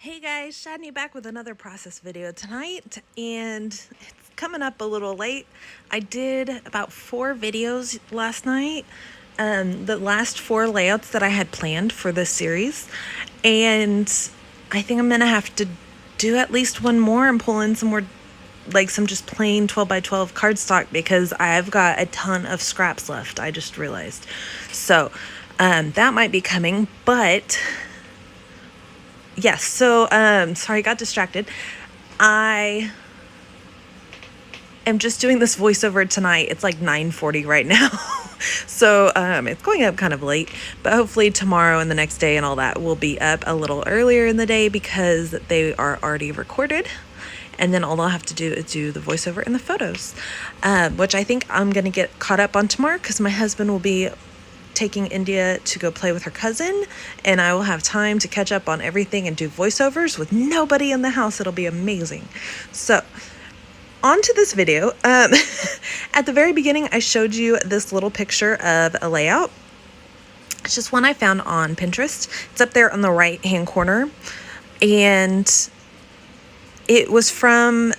Hey guys, Shadney back with another process video tonight, and it's coming up a little late. I did about 4 videos last night, the last 4 layouts that I had planned for this series, and I think I'm gonna have to do at least one more and pull in some more, like some just plain 12 by 12 cardstock, because I've got a ton of scraps left, I just realized. So that might be coming, but yes, so sorry, I got distracted. I am just doing this voiceover tonight. It's like 9:40 right now. So it's going up kind of late, but hopefully tomorrow and the next day and all that will be up a little earlier in the day, because they are already recorded. And then all I'll have to do is do the voiceover and the photos, which I think I'm going to get caught up on tomorrow, because my husband will be taking India to go play with her cousin, and I will have time to catch up on everything and do voiceovers with nobody in the house. It'll be amazing. So on to this video. At the very beginning, I showed you this little picture of a layout. It's just one I found on Pinterest. It's up there on the right hand corner, and it was from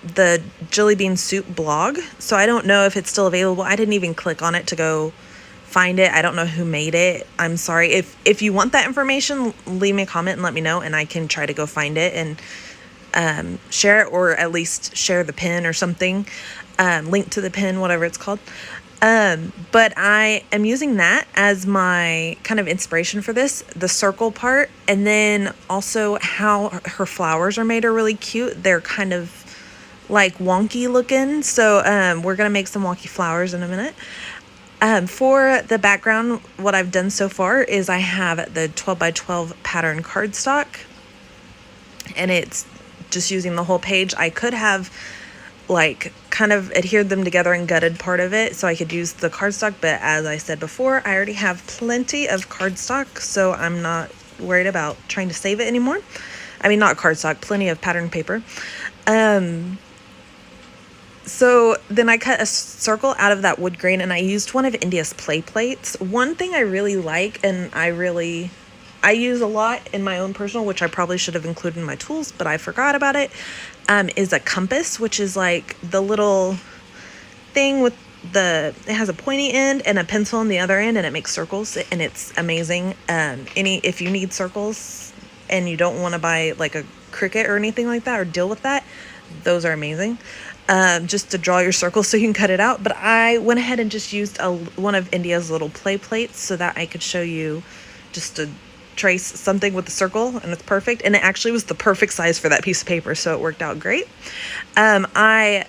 the Jelly Bean Soup blog, so I don't know if it's still available. I didn't even click on it to go find it. I don't know who made it. I'm sorry. If you want that information, leave me a comment and let me know, and I can try to go find it and share it, or at least share the pin or something, link to the pin, whatever it's called. But I am using that as my kind of inspiration for this, the circle part, and then also how her flowers are made are really cute. They're kind of like wonky looking, so we're gonna make some wonky flowers in a minute. For the background, what I've done so far is I have the 12 by 12 pattern cardstock, and it's just using the whole page. I could have like kind of adhered them together and gutted part of it so I could use the cardstock, but as I said before, I already have plenty of cardstock, so I'm not worried about trying to save it anymore. I mean, not cardstock, plenty of pattern paper. So then I cut a circle out of that wood grain, and I used one of India's play plates. One thing I really like, and I use a lot in my own personal, which I probably should have included in my tools, but I forgot about it, is a compass, which is like the little thing with it has a pointy end and a pencil on the other end, and it makes circles, and it's amazing. If you need circles and you don't want to buy like a Cricut or anything like that, or deal with that, those are amazing. Just to draw your circle so you can cut it out. But I went ahead and just used one of India's little play plates so that I could show you just to trace something with the circle, and it's perfect. And it actually was the perfect size for that piece of paper, so it worked out great. I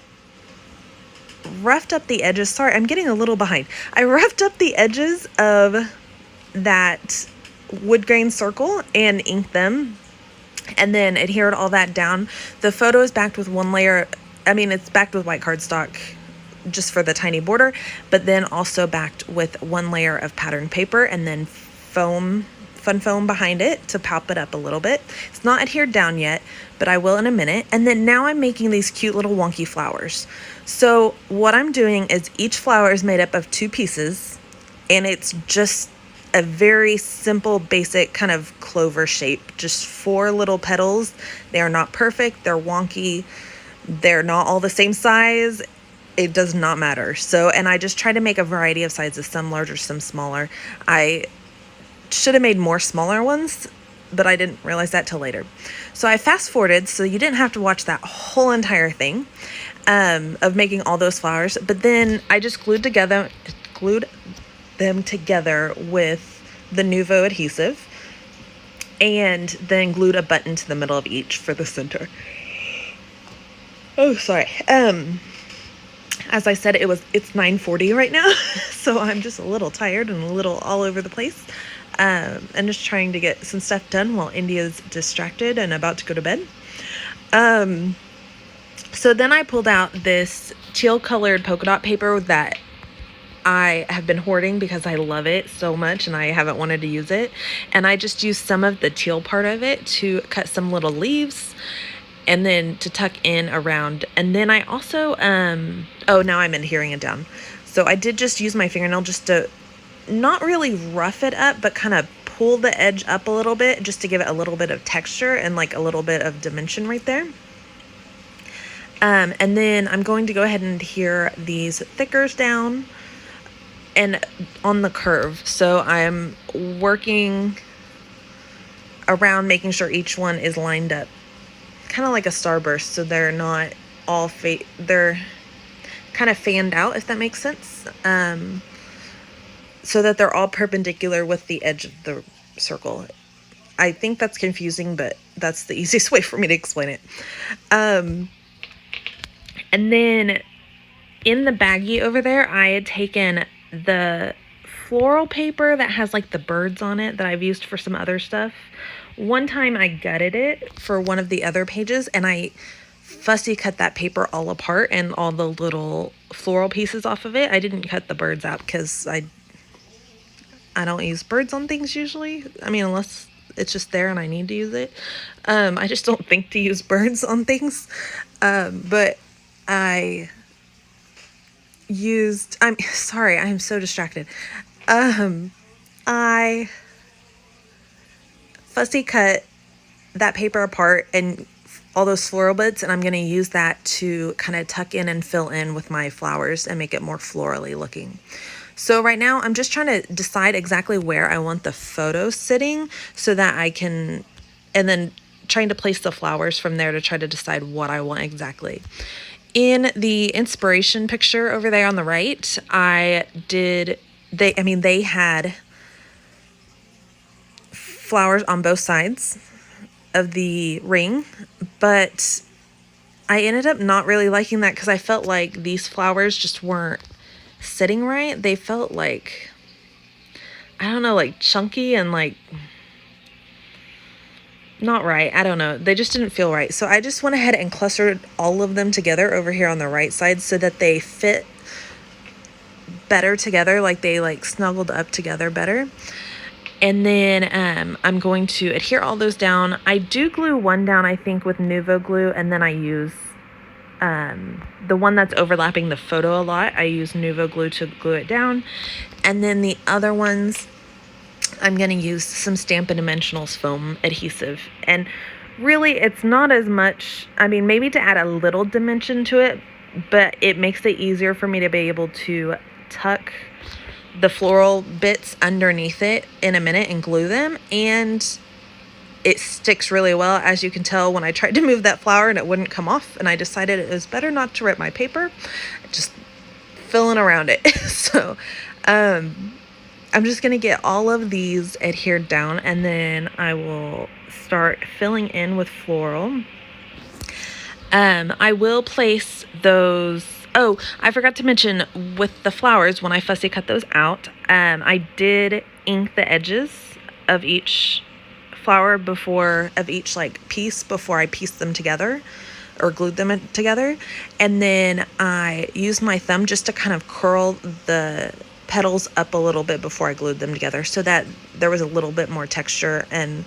roughed up the edges. Sorry, I'm getting a little behind. I roughed up the edges of that wood grain circle and inked them, and then adhered all that down. The photo is backed with one layer. I mean, it's backed with white cardstock just for the tiny border, but then also backed with one layer of pattern paper, and then fun foam behind it to pop it up a little bit. It's not adhered down yet, but I will in a minute. And then now I'm making these cute little wonky flowers. So what I'm doing is each flower is made up of 2 pieces, and it's just a very simple, basic kind of clover shape, just 4 little petals. They are not perfect, they're wonky, they're not all the same size. It does not matter. So, and I just try to make a variety of sizes, some larger, some smaller. I should have made more smaller ones, but I didn't realize that till later. So I fast forwarded, so you didn't have to watch that whole entire thing of making all those flowers. But then I just glued them together with the Nuvo adhesive, and then glued a button to the middle of each for the center. Oh, sorry. As I said, it's 9:40 right now, so I'm just a little tired and a little all over the place. And just trying to get some stuff done while India's distracted and about to go to bed. So then I pulled out this teal colored polka dot paper that I have been hoarding because I love it so much and I haven't wanted to use it. And I just used some of the teal part of it to cut some little leaves, and then to tuck in around. And then I also, now I'm adhering it down. So I did just use my fingernail just to not really rough it up, but kind of pull the edge up a little bit just to give it a little bit of texture and like a little bit of dimension right there. And then I'm going to go ahead and adhere these thickers down and on the curve. So I'm working around making sure each one is lined up kind of like a starburst, so they're not all they're kind of fanned out, if that makes sense, so that they're all perpendicular with the edge of the circle. I think that's confusing, but that's the easiest way for me to explain it. And then in the baggie over there, I had taken the floral paper that has like the birds on it that I've used for some other stuff. One time I gutted it for one of the other pages, and I fussy cut that paper all apart and all the little floral pieces off of it. I didn't cut the birds out because I don't use birds on things usually. I mean, unless it's just there and I need to use it. I just don't think to use birds on things. But I'm sorry, I'm so distracted. I fussy cut that paper apart and all those floral bits, and I'm going to use that to kind of tuck in and fill in with my flowers and make it more florally looking. So right now I'm just trying to decide exactly where I want the photo sitting so that I can, and then trying to place the flowers from there to try to decide what I want exactly. In the inspiration picture over there on the right, they had flowers on both sides of the ring, but I ended up not really liking that because I felt like these flowers just weren't sitting right. They felt like, I don't know, like chunky and like not right. I don't know. They just didn't feel right. So I just went ahead and clustered all of them together over here on the right side so that they fit better together, like they like snuggled up together better. And then I'm going to adhere all those down. I do glue one down, I think, with Nuvo glue, and then I use the one that's overlapping the photo a lot. I use Nuvo glue to glue it down. And then the other ones, I'm going to use some Stampin' Dimensionals foam adhesive. And really, it's not as much, I mean, maybe to add a little dimension to it, but it makes it easier for me to be able to tuck the floral bits underneath it in a minute and glue them, and it sticks really well. As you can tell, when I tried to move that flower and it wouldn't come off, and I decided it was better not to rip my paper, just filling around it. So I'm just gonna get all of these adhered down, and then I will start filling in with floral. I will place those. Oh, I forgot to mention with the flowers, when I fussy cut those out, I did ink the edges of each flower of each like piece before I pieced them together or glued them together. And then I used my thumb just to kind of curl the petals up a little bit before I glued them together so that there was a little bit more texture, and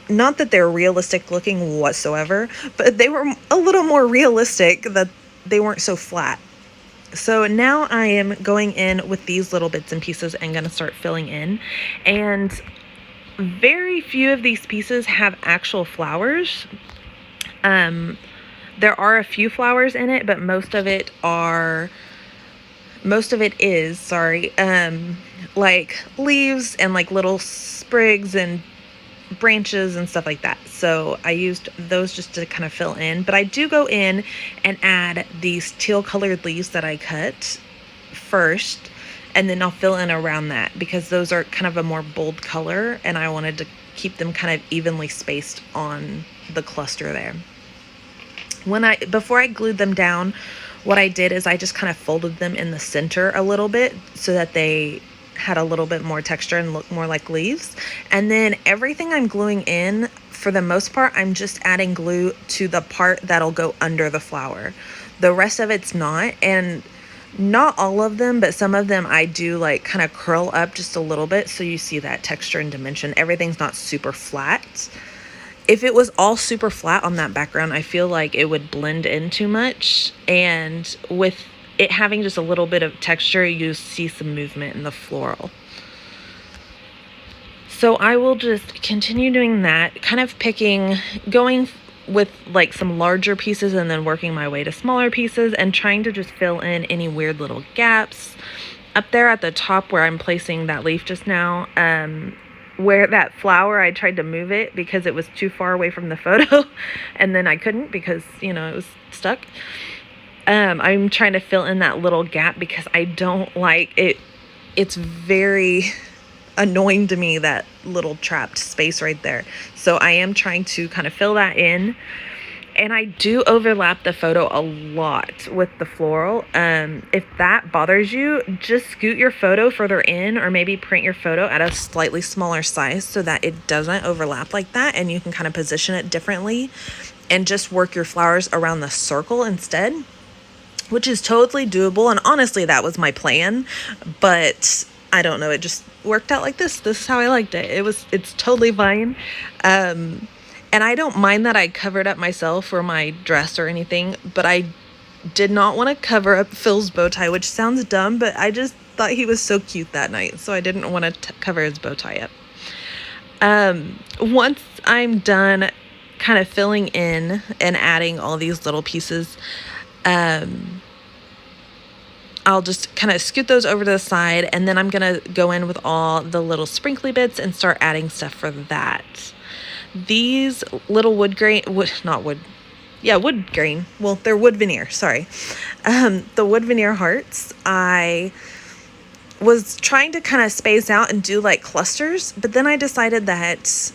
not that they're realistic looking whatsoever, but they were a little more realistic, that they weren't so flat. So now I am going in with these little bits and pieces and going to start filling in. And very few of these pieces have actual flowers. There are a few flowers in it, but most of it is like leaves and like little sprigs and branches and stuff like that. So I used those just to kind of fill in, but I do go in and add these teal colored leaves that I cut first, and then I'll fill in around that because those are kind of a more bold color, and I wanted to keep them kind of evenly spaced on the cluster there. Before I glued them down, what I did is I just kind of folded them in the center a little bit so that they had a little bit more texture and look more like leaves. And then everything I'm gluing in, for the most part, I'm just adding glue to the part that'll go under the flower. The rest of it's not, and not all of them, but some of them I do like kind of curl up just a little bit so you see that texture and dimension. Everything's not super flat. If it was all super flat on that background, I feel like it would blend in too much, and with it having just a little bit of texture, you see some movement in the floral. So I will just continue doing that, kind of going with like some larger pieces and then working my way to smaller pieces and trying to just fill in any weird little gaps. Up there at the top where I'm placing that leaf just now, where that flower, I tried to move it because it was too far away from the photo and then I couldn't because, it was stuck. I'm trying to fill in that little gap because I don't like it. It's very annoying to me, that little trapped space right there. So I am trying to kind of fill that in. And I do overlap the photo a lot with the floral. If that bothers you, just scoot your photo further in, or maybe print your photo at a slightly smaller size so that it doesn't overlap like that, and you can kind of position it differently and just work your flowers around the circle instead, which is totally doable. And honestly, that was my plan, but I don't know, it just worked out like this. This is how I liked it. It's totally fine. And I don't mind that I covered up myself or my dress or anything, but I did not want to cover up Phil's bow tie, which sounds dumb, but I just thought he was so cute that night, so I didn't want to cover his bow tie up. Once I'm done kind of filling in and adding all these little pieces, I'll just kind of scoot those over to the side, and then I'm going to go in with all the little sprinkly bits and start adding stuff for that. These little wood grain, wood grain. Well, they're wood veneer, sorry. The wood veneer hearts, I was trying to kind of space out and do like clusters, but then I decided that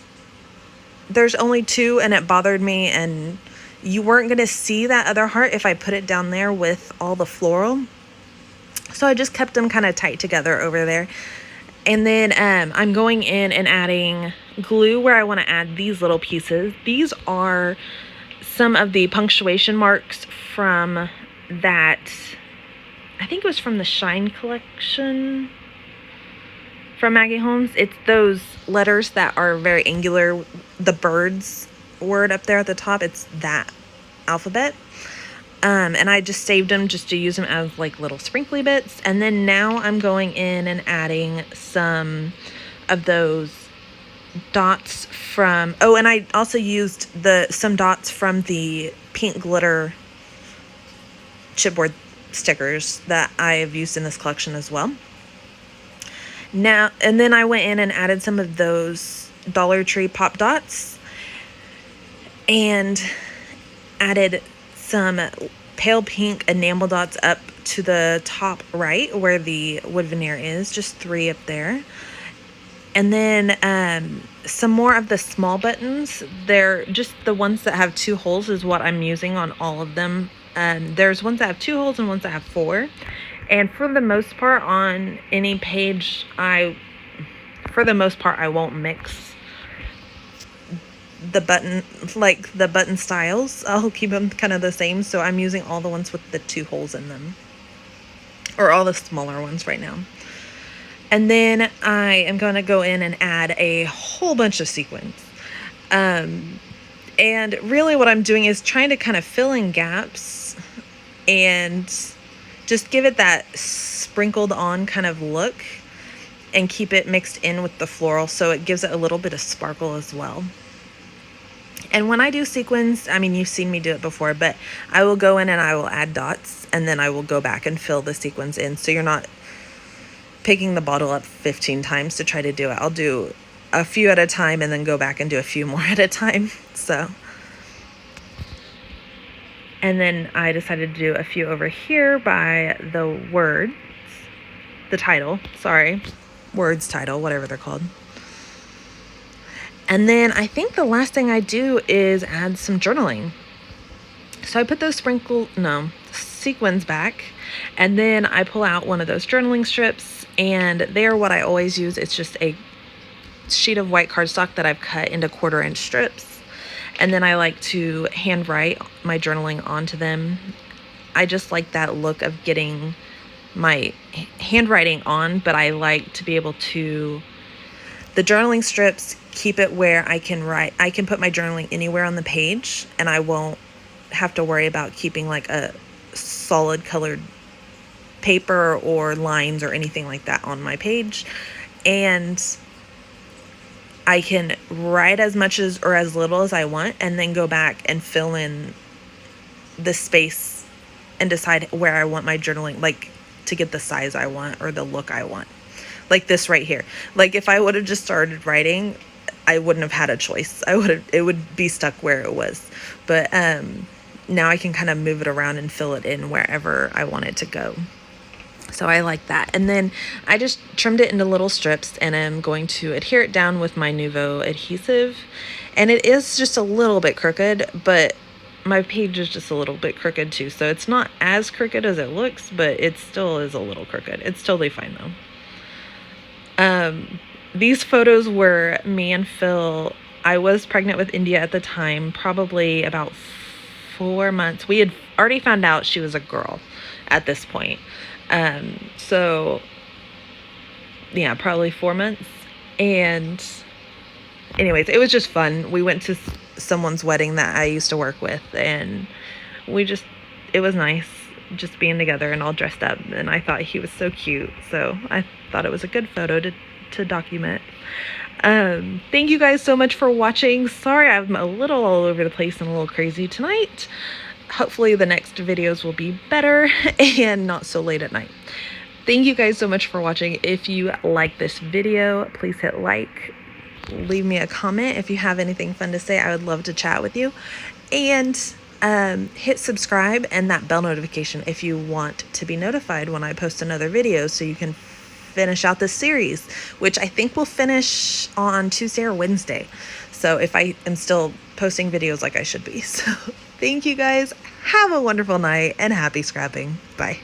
there's only 2 and it bothered me, and you weren't going to see that other heart if I put it down there with all the floral. So I just kept them kind of tight together over there. And then I'm going in and adding glue where I want to add these little pieces. These are some of the punctuation marks from that, I think it was from the Shine collection from Maggie Holmes. It's those letters that are very angular. The birds word up there at the top, it's that alphabet. And I just saved them just to use them as like little sprinkly bits. And then now I'm going in and adding some of those dots from, and I also used some dots from the pink glitter chipboard stickers that I have used in this collection as well. Now, and then I went in and added some of those Dollar Tree pop dots and added some pale pink enamel dots up to the top right where the wood veneer is, just 3 up there. And then some more of the small buttons. They're just the ones that have 2 holes is what I'm using on all of them. There's ones that have 2 holes and ones that have 4. And for the most part on any page, I won't mix the button styles. I'll keep them kind of the same. So I'm using all the ones with the 2 holes in them, or all the smaller ones right now. And then I am going to go in and add a whole bunch of sequins. And really what I'm doing is trying to kind of fill in gaps and just give it that sprinkled on kind of look and keep it mixed in with the floral so it gives it a little bit of sparkle as well. And when I do sequins, I mean, you've seen me do it before, but I will go in and I will add dots, and then I will go back and fill the sequins in. So you're not picking the bottle up 15 times to try to do it. I'll do a few at a time and then go back and do a few more at a time. So, and then I decided to do a few over here by the title, whatever they're called. And then I think the last thing I do is add some journaling. So I put those sequins back, and then I pull out one of those journaling strips, and they are what I always use. It's just a sheet of white cardstock that I've cut into 1/4-inch strips. And then I like to handwrite my journaling onto them. I just like that look of getting my handwriting on, but I like to be able to, the journaling strips keep it where I can put my journaling anywhere on the page, and I won't have to worry about keeping like a solid colored paper or lines or anything like that on my page. And I can write as much as or as little as I want, and then go back and fill in the space and decide where I want my journaling, like to get the size I want or the look I want. Like this right here. Like if I would have just started writing, I wouldn't have had a choice. It would be stuck where it was. But now I can kind of move it around and fill it in wherever I want it to go. So I like that. And then I just trimmed it into little strips, and I'm going to adhere it down with my Nuvo adhesive. And it is just a little bit crooked, but my page is just a little bit crooked too. So it's not as crooked as it looks, but it still is a little crooked. It's totally fine though. These photos were me and Phil. I was pregnant with India at the time, probably about 4 months. We had already found out she was a girl at this point. So yeah, probably 4 months. And anyways, it was just fun. We went to someone's wedding that I used to work with, and it was nice just being together and all dressed up, and I thought he was so cute, so I thought it was a good photo to document. Thank you guys so much for watching. Sorry I'm a little all over the place and a little crazy tonight. Hopefully the next videos will be better and not so late at night. Thank you guys so much for watching. If you like this video, please hit like, leave me a comment if you have anything fun to say. I would love to chat with you. And hit subscribe and that bell notification if you want to be notified when I post another video, so you can finish out this series, which I think will finish on Tuesday or Wednesday. So if I am still posting videos like I should be. So thank you guys. Have a wonderful night and happy scrapping. Bye.